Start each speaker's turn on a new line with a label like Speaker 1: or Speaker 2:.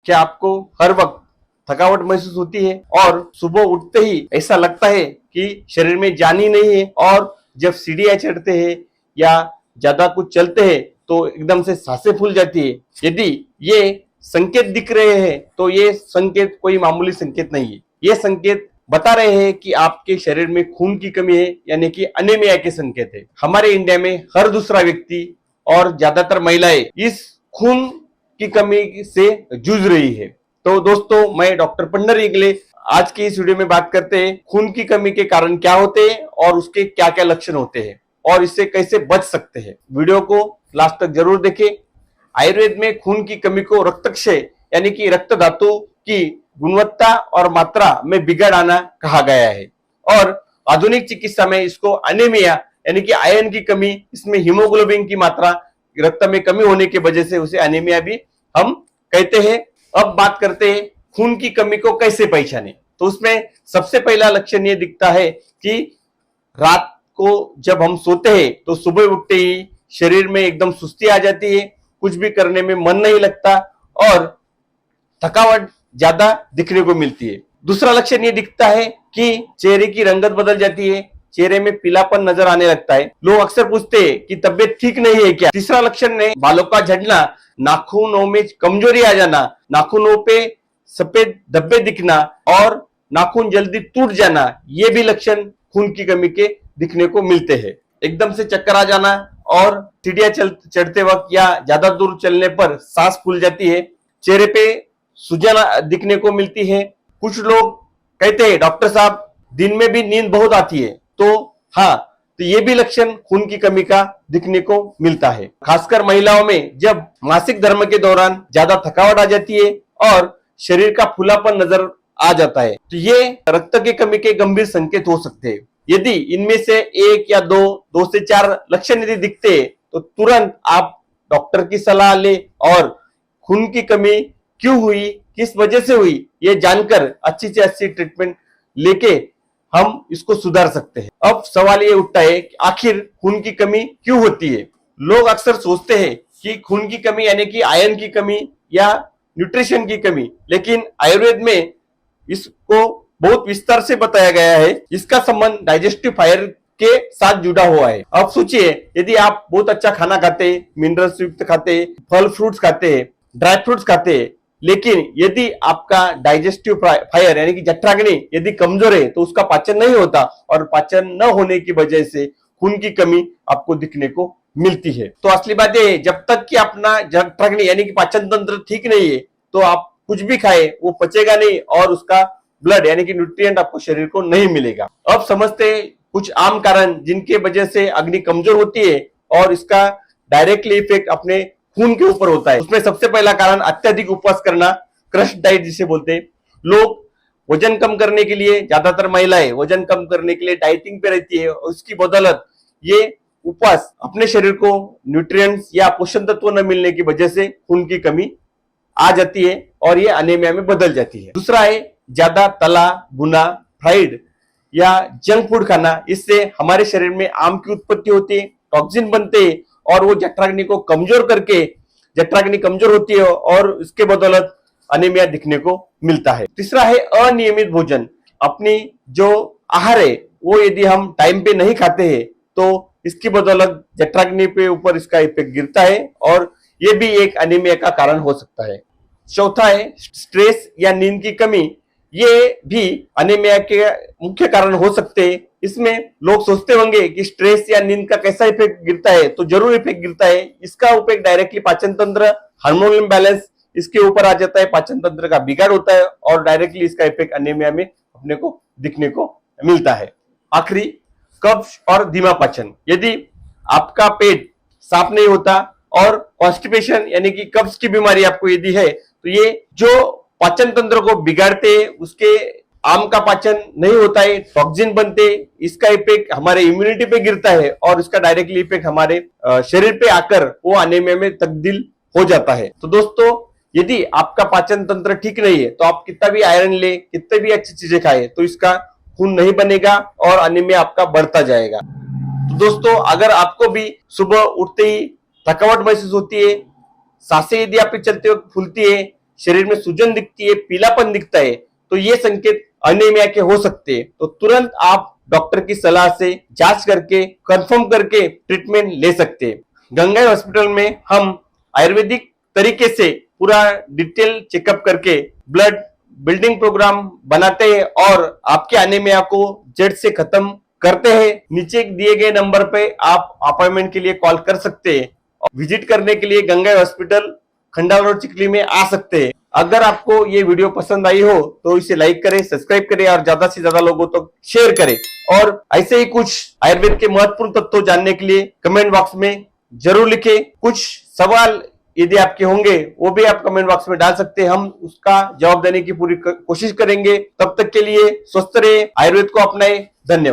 Speaker 1: क्या आपको हर वक्त थकावट महसूस होती है और सुबह उठते ही ऐसा लगता है कि शरीर में जान ही नहीं है, और जब सीढ़ियां चढ़ते हैं या ज्यादा कुछ चलते हैं तो एकदम से सांसें फूल जाती है? यदि ये संकेत दिख रहे हैं तो ये संकेत कोई मामूली संकेत नहीं है। ये संकेत बता रहे हैं कि आपके शरीर में खून की कमी है, यानी कि अनीमिया के संकेत है। हमारे इंडिया में हर दूसरा व्यक्ति और ज्यादातर महिलाएं इस खून की कमी से जूझ रही है। तो दोस्तों, मैं डॉक्टर पंडर इंगले आज की इस वीडियो में बात करते हैं खून की कमी के कारण क्या होते हैं और उसके क्या क्या लक्षण होते हैं और इससे कैसे बच सकते हैं। वीडियो को लास्ट तक जरूर देखें। आयुर्वेद में खून की कमी को रक्तक्षय यानी कि रक्त धातु की गुणवत्ता और मात्रा में बिगड़ आना कहा गया है, और आधुनिक चिकित्सा में इसको अनीमिया यानी कि आयरन की कमी, इसमें हीमोग्लोबिन की मात्रा रक्त में कमी होने की वजह से उसे अनीमिया भी हम कहते हैं। अब बात करते हैं खून की कमी को कैसे पहचाने। तो उसमें सबसे पहला लक्षण ये दिखता है कि रात को जब हम सोते हैं तो सुबह उठते ही शरीर में एकदम सुस्ती आ जाती है, कुछ भी करने में मन नहीं लगता और थकावट ज्यादा दिखने को मिलती है। दूसरा लक्षण ये दिखता है कि चेहरे की रंगत बदल जाती है, चेहरे में पीलापन नजर आने लगता है। लोग अक्सर पूछते हैं कि तबीयत ठीक नहीं है क्या। तीसरा लक्षण है बालों का झड़ना, नाखूनों में कमजोरी आ जाना, नाखूनों पे सफेद धब्बे दिखना और नाखून जल्दी टूट जाना। ये भी लक्षण खून की कमी के दिखने को मिलते हैं। एकदम से चक्कर आ जाना और सीढ़ियां चढ़ते वक्त या ज्यादा दूर चलने पर सांस फूल जाती है। चेहरे पे सूजन दिखने को मिलती है। कुछ लोग कहते हैं डॉक्टर साहब दिन में भी नींद बहुत आती है। तो हाँ, तो ये भी लक्षण खून की कमी का दिखने को मिलता है। खासकर महिलाओं में जब मासिक धर्म के दौरान ज्यादा थकावट आ जाती है और शरीर का फूलापन नजर आ जाता है, तो ये रक्त की कमी के गंभीर संकेत हो सकते हैं। यदि इनमें से एक या दो से चार लक्षण यदि दिखते हैं तो तुरंत आप डॉक्टर की सलाह ले और खून की कमी क्यों हुई, किस वजह से हुई, ये जानकर अच्छी से अच्छी ट्रीटमेंट लेके हम इसको सुधार सकते हैं। अब सवाल ये उठता है कि आखिर खून की कमी क्यों होती है। लोग अक्सर सोचते हैं कि खून की कमी यानी कि आयरन की कमी या न्यूट्रिशन की कमी, लेकिन आयुर्वेद में इसको बहुत विस्तार से बताया गया है। इसका संबंध डाइजेस्टिव फायर के साथ जुड़ा हुआ है। अब सोचिए, यदि आप बहुत अच्छा खाना खाते, मिनरल्स युक्त खाते, फल फ्रूट्स खाते, ड्राई फ्रूट्स खाते, लेकिन यदि आपका डाइजेस्टिव फायर यानी कि जठराग्नि यदि कमजोर है तो उसका पाचन नहीं होता, और पाचन न होने की वजह से खून की कमी आपको दिखने को मिलती है। तो असली बात यह है, जब तक कि अपना जठराग्नि यानी कि पाचन तंत्र ठीक नहीं है तो आप कुछ भी खाए वो पचेगा नहीं और उसका ब्लड यानी कि न्यूट्रिएंट आपको शरीर को नहीं मिलेगा। अब समझते हैं कुछ आम कारण जिनके वजह से अग्नि कमजोर होती है और इसका डायरेक्टली इफेक्ट अपने खून के ऊपर होता है। उसमें सबसे पहला कारण अत्यधिक उपवास करना, क्रश डाइट जिसे बोलते हैं। लोग वजन कम करने के लिए, ज्यादातर महिलाएं वजन कम करने के लिए डाइटिंग पे रहती है और उसकी बदौलत ये उपवास अपने शरीर को न्यूट्रिएंट्स या पोषण तत्व न मिलने की वजह से खून की कमी आ जाती है और ये अनीमिया में बदल जाती है। दूसरा है ज्यादा तला भुना, फ्राइड या जंक फूड खाना। इससे हमारे शरीर में आम की उत्पत्ति होती है, टॉक्सिन बनते हैं और वो जठराग्नि को कमजोर करके जठराग्नि कमजोर होती है और इसके बदौलत अनीमिया दिखने को मिलता है। तीसरा है अनियमित भोजन। अपनी जो आहार है वो यदि हम टाइम पे नहीं खाते हैं तो इसकी बदौलत जठराग्नि पे ऊपर इसका इफेक्ट गिरता है और ये भी एक अनीमिया का कारण हो सकता है। चौथा है स्ट्रेस या नींद की कमी। ये भी अनीमिया के मुख्य कारण हो सकते हैं। इसमें लोग सोचते होंगे कि स्ट्रेस या नींद का कैसा इफेक्ट गिरता है, तो जरूर इफेक्ट गिरता है। इसका इफेक्ट डायरेक्टली पाचन तंत्र, हार्मोनल इम्बैलेंस इसके ऊपर आ जाता है, पाचन तंत्र का बिगाड़ होता है और डायरेक्टली इसका इफेक्ट अनीमिया में अपने को दिखने को मिलता है। आखिरी, कब्ज और धीमा पाचन। यदि आपका पेट साफ नहीं होता और कॉन्स्टिपेशन यानी कि कब्ज की बीमारी आपको यदि है तो ये जो पाचन तंत्र को बिगाड़ते, उसके आम का पाचन नहीं होता है, टॉक्सिन बनते, इसका इफेक्ट हमारे इम्यूनिटी पे गिरता है और इसका डायरेक्टली इफेक्ट हमारे शरीर पे आकर वो अनीमिया में तब्दील हो जाता है। तो दोस्तों, यदि आपका पाचन तंत्र ठीक नहीं है तो आप कितना भी आयरन ले, कितने भी अच्छी चीजें खाए, तो इसका खून नहीं बनेगा और अनीमिया आपका बढ़ता जाएगा। तो दोस्तों, अगर आपको भी सुबह उठते ही थकावट महसूस होती है, सांसें यदि आपकी चलते वक्त फूलती है, शरीर में सूजन दिखती है, पीलापन दिखता है, तो ये संकेत अनीमिया के हो सकते हैं। तो तुरंत आप डॉक्टर की सलाह से जांच करके कंफर्म करके ट्रीटमेंट ले सकते हैं। गंगा हॉस्पिटल में हम आयुर्वेदिक तरीके से पूरा डिटेल चेकअप करके ब्लड बिल्डिंग प्रोग्राम बनाते हैं और आपके अनीमिया को जड़ से खत्म करते हैं। नीचे दिए गए नंबर पे आप अपॉइंटमेंट के लिए कॉल कर सकते हैं। विजिट करने के लिए गंगा हॉस्पिटल खंडाला रोड चिखली में आ सकते हैं। अगर आपको ये वीडियो पसंद आई हो तो इसे लाइक करें, सब्सक्राइब करें और ज्यादा से ज्यादा लोगों तक शेयर करें। और ऐसे ही कुछ आयुर्वेद के महत्वपूर्ण तत्व जानने के लिए कमेंट बॉक्स में जरूर लिखें। कुछ सवाल यदि आपके होंगे वो भी आप कमेंट बॉक्स में डाल सकते हैं, हम उसका जवाब देने की पूरी कोशिश करेंगे। तब तक के लिए स्वस्थ रहे, आयुर्वेद को अपनाएं। धन्यवाद।